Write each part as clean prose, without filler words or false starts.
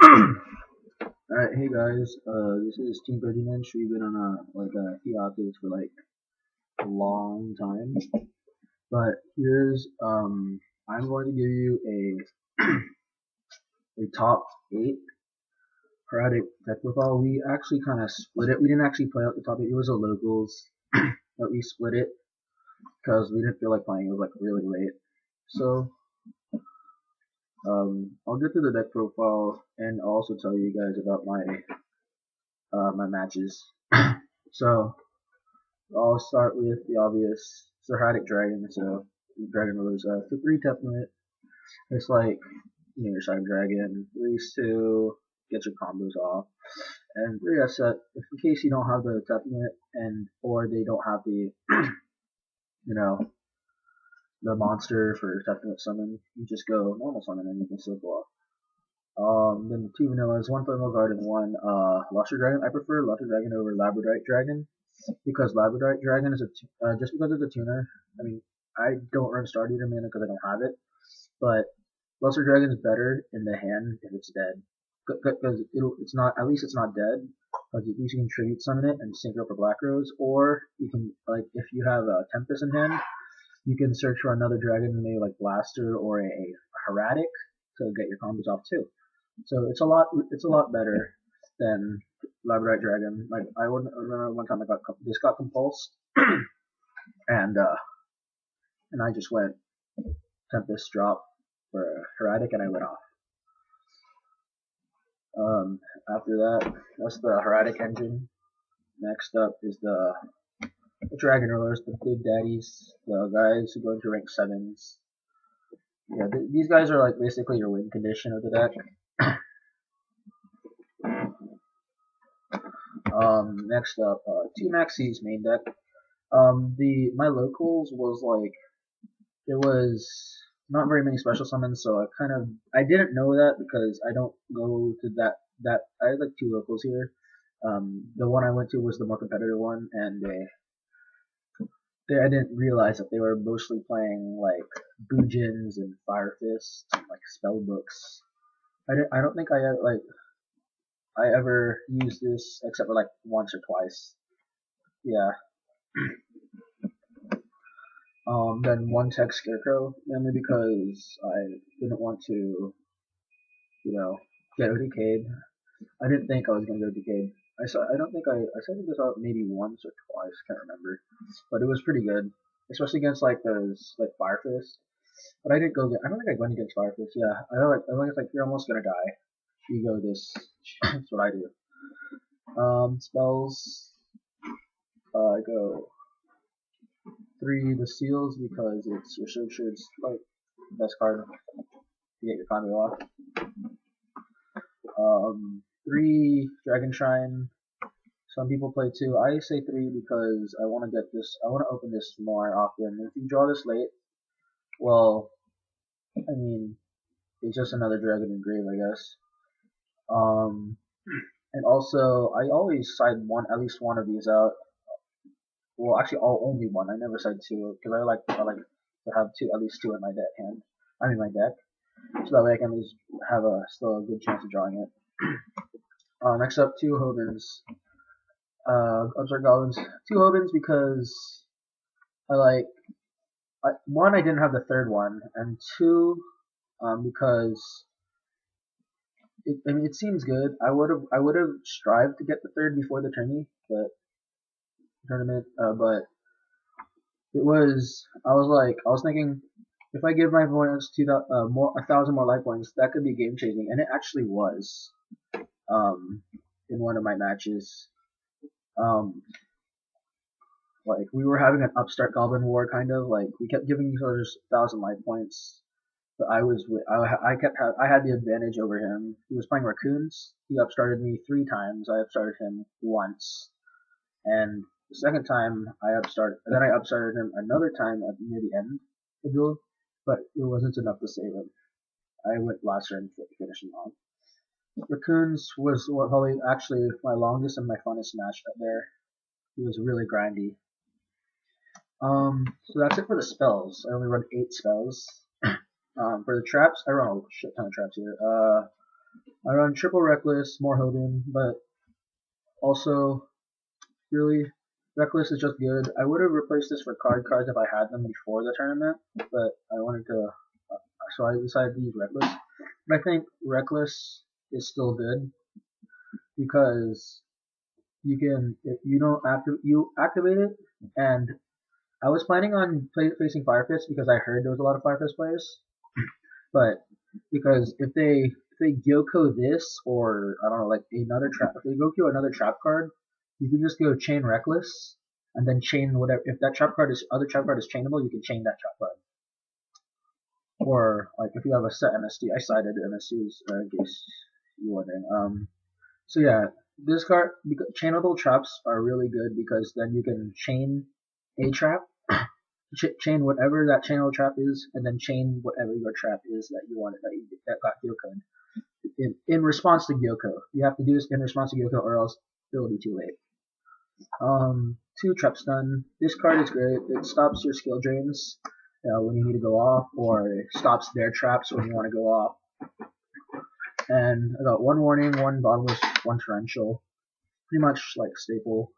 Alright, hey guys, this is Team 39. We've been on a hiatus for like a long time, but I'm going to give you a top 8 Hieratic deck profile. We actually kind of split it. We didn't actually play out the top 8. It was a locals, but we split it because we didn't feel like playing. It was like really late. So, I'll get to the deck profile and I'll also tell you guys about my matches. So, I'll start with the obvious. It's a Hieratic Dragon, so Dragon Rulers. For 3 template, it's like, your side dragon, release 2, get your combos off, and 3 asset, if in case you don't have the template, or they don't have you know, the monster for template summon, you just go normal summon and you can still go off. Then the 2 vanillas, 1 Thermal Guard and 1 Luster Dragon. I prefer Luster Dragon over Labradorite Dragon because Labradorite Dragon is just because it's a tuner. I mean, I don't run Star Eater mana because I don't have it, but Luster Dragon is better in the hand if it's dead because it's not, at least it's not dead. Because at least you can tribute summon it and sync it up for Black Rose, or you can, like, if you have a Tempest in hand, you can search for another dragon, maybe like Blaster or a Hieratic, to get your combos off too. So it's a lot better than Labradorite Dragon. Like, I remember one time this got compulsed, and I just went Tempest drop for a Hieratic and I went off. After that, that's the Hieratic engine. Next up is the Dragon Rulers, the big daddies, the guys who go into rank 7s. Yeah, these guys are like basically your win condition of the deck. Next up, 2 Maxis main deck. My locals was like, it was not very many special summons, so I didn't know that because I don't go to that, I had like 2 locals here. The one I went to was the more competitive one, and I didn't realize that they were mostly playing like Bujins and Fire Fist, like Spellbooks. I don't think I ever used this except for like once or twice. Yeah. Then 1 Tech Scarecrow, mainly because I didn't want to, get ODK'd. I didn't think I was gonna go decayed. I don't think I said this out maybe once or twice, can't remember. But it was pretty good. Especially against like those like Fire Fist. But I don't think I went against Fire Fist, yeah. I think it's like you're almost gonna die. You go this that's what I do. Spells, I go 3 the seals because it's your searcher, it's like the best card to get your combo off. 3 Dragon Shrine. Some people play 2. I say 3 because I want to open this more often. If you draw this late, well, I mean, it's just another dragon in grave, I guess. And also, I always side at least one of these out. Well, actually, only one. I never side 2 because I like to have at least 2 in my my deck, so that way I can at least have still a good chance of drawing it. Next up, 2 Hovens. Absurd Goblins. 2 Hovens because one, I didn't have the third one, and 2, because it seems good. I would have strived to get the third before the tournament, but it was, I was thinking, if I give my opponents 1,000 more life points, that could be game changing, and it actually was. In one of my matches, like we were having an upstart goblin war, kind of like we kept giving each other 1,000 life points, but I had the advantage over him. He was playing Raccoons. He upstarted me 3 times. I upstarted him once, and the second time I upstarted him another time near the end of the duel, but it wasn't enough to save him. I went last turn to finish him off. Raccoons was probably actually my longest and my funnest match there. He was really grindy. So that's it for the spells. I only run 8 spells. For the traps, I run a shit ton of traps here. I run triple Reckless, more Hogan, but also really Reckless is just good. I would have replaced this for cards if I had them before the tournament, but I wanted to, so I decided to use Reckless. But I think Reckless is still good because you can, if you don't you activate it, and I was planning on facing Fire Fist because I heard there was a lot of Fire Fist players, but because if they Gyoko this or I don't know like another trap, if they Gyoko another trap card, you can just go chain Reckless and then chain whatever. If that trap card is other trap card is chainable, you can chain that trap card. Or like if you have a set MST, I cited MSTs in case you're wondering. So yeah, this card chainable traps are really good because then you can chain a trap, chain whatever that chainable trap is, and then chain whatever your trap is that you wanted that got Gyoko in response to Gyoko. You have to do this in response to Gyoko, or else it'll be too late. 2 trap stun. This card is great. It stops your skill drains when you need to go off, or it stops their traps when you want to go off. And I got 1 warning, 1 bottomless, 1 torrential. Pretty much like staple.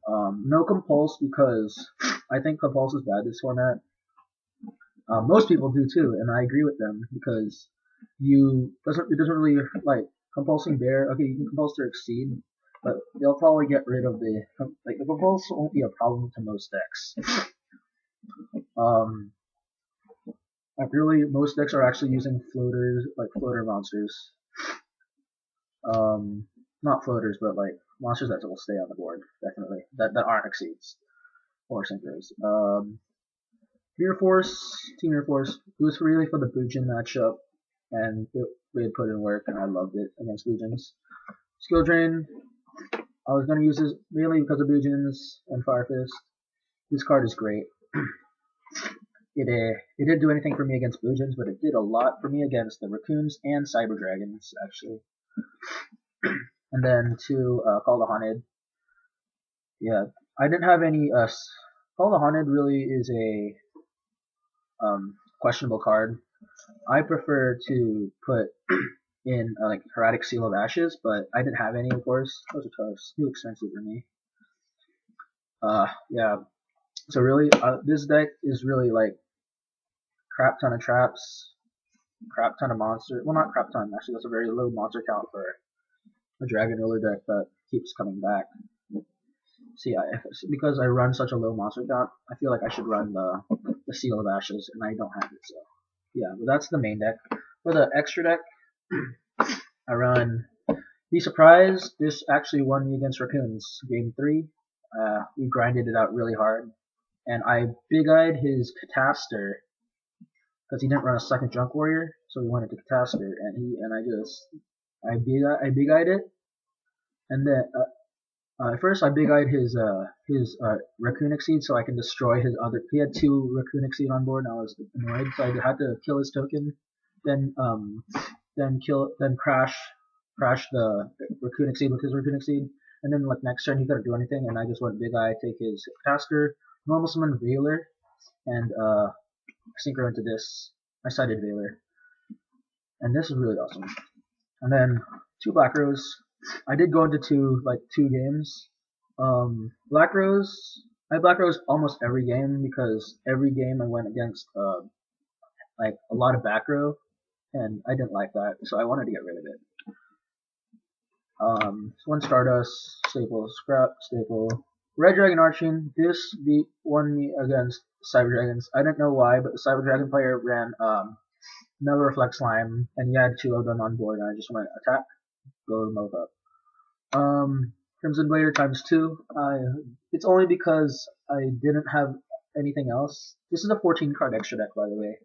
No compulse because I think compulse is bad this format. Most people do too, and I agree with them because it doesn't really like compulsing bear. Okay, you can compulse their exceed, but they'll probably get rid of the compulse won't be a problem to most decks. Really, most decks are actually using floaters, like floater monsters. Not floaters, but like monsters that will stay on the board, definitely. That aren't exceeds or synchros. Mirror Force, Team Mirror Force. It was really for the Bujin matchup, and we had put in work, and I loved it against Bujins. Skill Drain. I was gonna use this mainly because of Bujins and Fire Fist. This card is great. It didn't do anything for me against Bujins, but it did a lot for me against the Raccoons and Cyber Dragons, actually. And then to Call the Haunted. Yeah, I didn't have any. Call the Haunted really is a questionable card. I prefer to put in like Hieratic Seal of Ashes, but I didn't have any, of course. Those are too expensive for me. Yeah. So really, this deck is really like crap ton of traps, crap ton of monsters. Well, not crap ton. Actually, that's a very low monster count for a Dragon Ruler deck that keeps coming back. See, because I run such a low monster count, I feel like I should run the Seal of Ashes, and I don't have it. So yeah, but that's the main deck. For the extra deck, I run. Be surprised, this actually won me against Raccoons. Game 3, we grinded it out really hard, and I big-eyed his Cataster because he didn't run a second Junk Warrior, so he wanted to Cataster, and I big-eyed it, and then first I big-eyed his Raccoon Exceed so I can destroy his other. He had 2 Raccoon Exceed on board, and I was annoyed, so I had to kill his token, then crash the Raccoon Exceed with his Raccoon Exceed, and then like next turn he couldn't do anything, and I just went big eye, take his Tasker, normal summon Veiler, and synchro into this. I cited Veiler, and this is really awesome. And then 2 Black Rose. I did go into 2 games. Black Rose. I Black Rose almost every game because every game I went against like a lot of back row, and I didn't like that, so I wanted to get rid of it. 1 Stardust, staple, scrap, staple. Red Dragon Arching, this won me against Cyber Dragons. I didn't know why, but the Cyber Dragon player ran Mellow Reflect Slime, and he had 2 of them on board, and I just went attack, go them both up. Crimson Blader times 2. It's only because I didn't have anything else. This is a 14 card extra deck, by the way.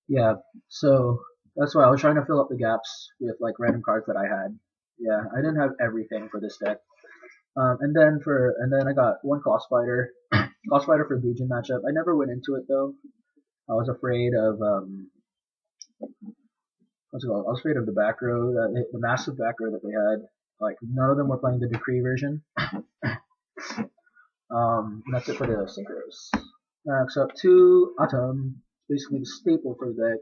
Yeah, so that's why I was trying to fill up the gaps with like random cards that I had. Yeah, I didn't have everything for this deck. And then I got 1 Claw Spider. Claw Spider for Bujin matchup. I never went into it though. I was afraid of what's it called? I was afraid of the back row, the massive back row that they had. Like none of them were playing the Decree version. That's it for the synchros. Next up 2 Atom. Basically the staple for the deck.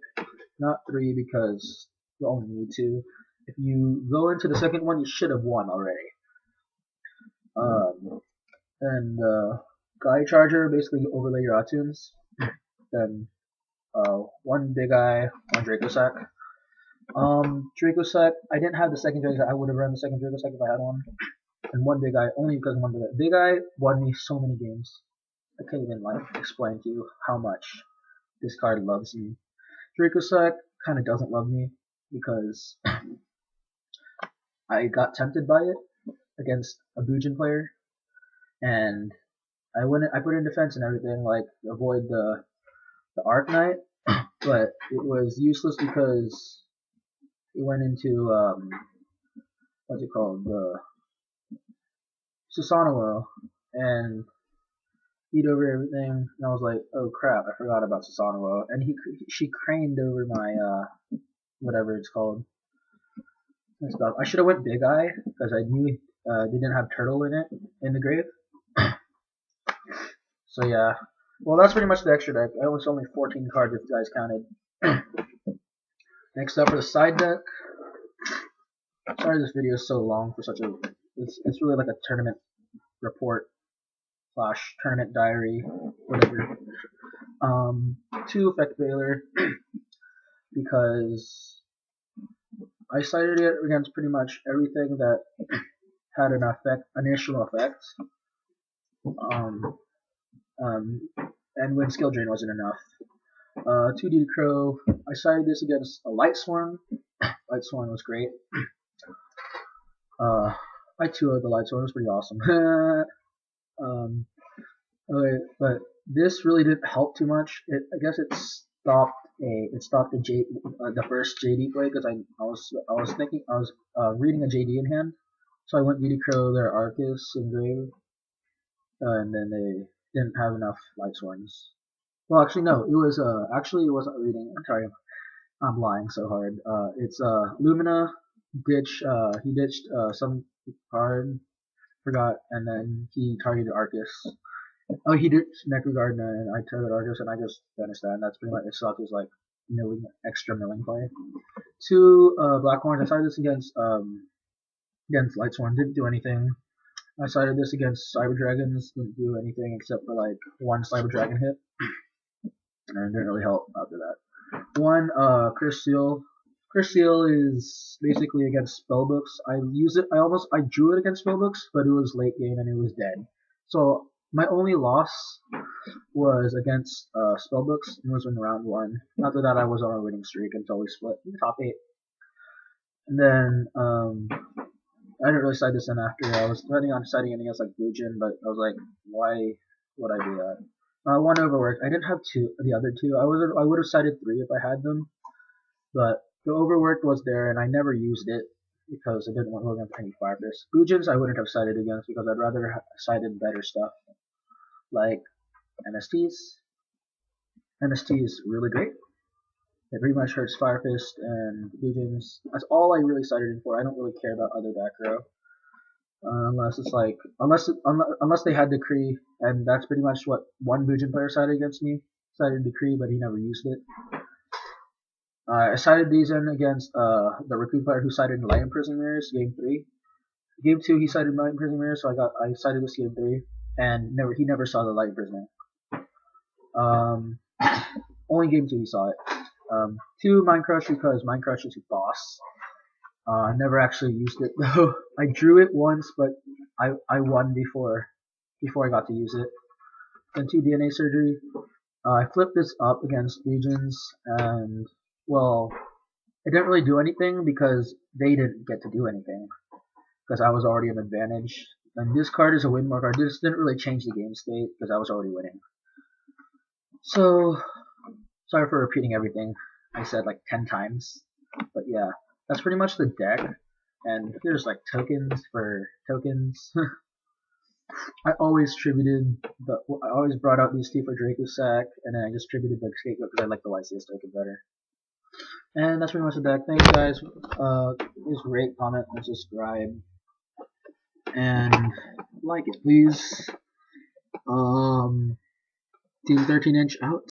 Not 3 because You only need to. If you go into the second one, you should have won already. And Guy Charger, basically overlay your Atunes. Then one Big Eye, one Dracossack. Dracossack, I didn't have the second Dracossack. I would have run the second Dracossack if I had one. And one Big Eye, only because one Big Eye. Big Eye won me so many games. I can't even explain to you how much this card loves me. Dracossack kind of doesn't love me because I got tempted by it against a Bujin player, and I put in defense and everything, like avoid the Arc Knight, but it was useless because it went into what's it called, the Susanoo, and beat over everything, and I was like, oh crap, I forgot about Susanoo, and she craned over my whatever it's called and stuff. I should have went Big Eye because I knew they didn't have Turtle in it in the grave. So yeah, well that's pretty much the extra deck. It was only 14 cards if you guys counted. Next up for the side deck. Sorry this video is so long for such a. It's really like a tournament report / tournament diary, whatever. 2 Effect Veiler because I cited it against pretty much everything that had an initial effect. And when Skill Drain wasn't enough. 2D Crow, I cited this against a Lightsworn. Lightsworn was great. I 2-0'd the Lightsworn, was pretty awesome. Okay, but this really didn't help too much. I guess it stopped the first JD play because I was reading a JD in hand, so I went DD Crow their Arcus in grave, and then they didn't have enough Lightsworns. Well, actually no, it wasn't reading. I'm sorry, I'm lying so hard. It's Lumina he ditched some card, forgot, and then he targeted Arcus. Oh, he did Necrogardna, and I targeted Arcus, and I just finished that, and that's pretty much it. Sucked. It was like extra milling play. 2 Blackhorns. I sided this against Lightsworn, didn't do anything. I sided this against Cyber Dragons, didn't do anything except for like 1 Cyber Dragon hit, and it didn't really help after that. 1 Curse Seal. Curse Seal is basically against Spellbooks. I drew it against Spellbooks, but it was late game and it was dead. So my only loss was against Spellbooks, and it was in round 1. After that, I was on a winning streak until we split in the top 8. And then I didn't really side this in after. I was planning on siding in against like Bujin, but I was like, why would I do that? 1 overworked. I didn't have the other 2. I would have sided 3 if I had them, but the overworked was there, and I never used it because I didn't want to go against any Fire Fist. Bujins I wouldn't have sided against because I'd rather have sided better stuff like MSTs. MST is really great. It pretty much hurts Fire Fist and Bujins. That's all I really sided in for. I don't really care about other back row. Unless it's like, unless they had Decree, and that's pretty much what 1 Bujin player sided against me. Sided Decree, but he never used it. I sided these in against the Raccoon player who sided Light Imprisoned Mirrors, game 3. Game 2 he sided Light Imprisoned Mirrors, so I sided this game 3, and he never saw the Light Imprisonment. Only game 2 he saw it. 2 Mind Crush because Mind Crush is a boss. I never actually used it though. I drew it once, but I won before I got to use it. Then 2 DNA Surgery. I flipped this up against Bujins, and well, it didn't really do anything because they didn't get to do anything because I was already an advantage. And this card is a win more card. This didn't really change the game state because I was already winning. So, sorry for repeating everything I said like 10 times. But yeah, that's pretty much the deck. And here's like tokens for tokens. I always brought out these 2 for Dracossack, and then I just tributed the Scapegoat because I like the YCS token better. And that's pretty much the deck. Thanks guys. Please rate, comment, and subscribe. And like it please. Team 13-inch out.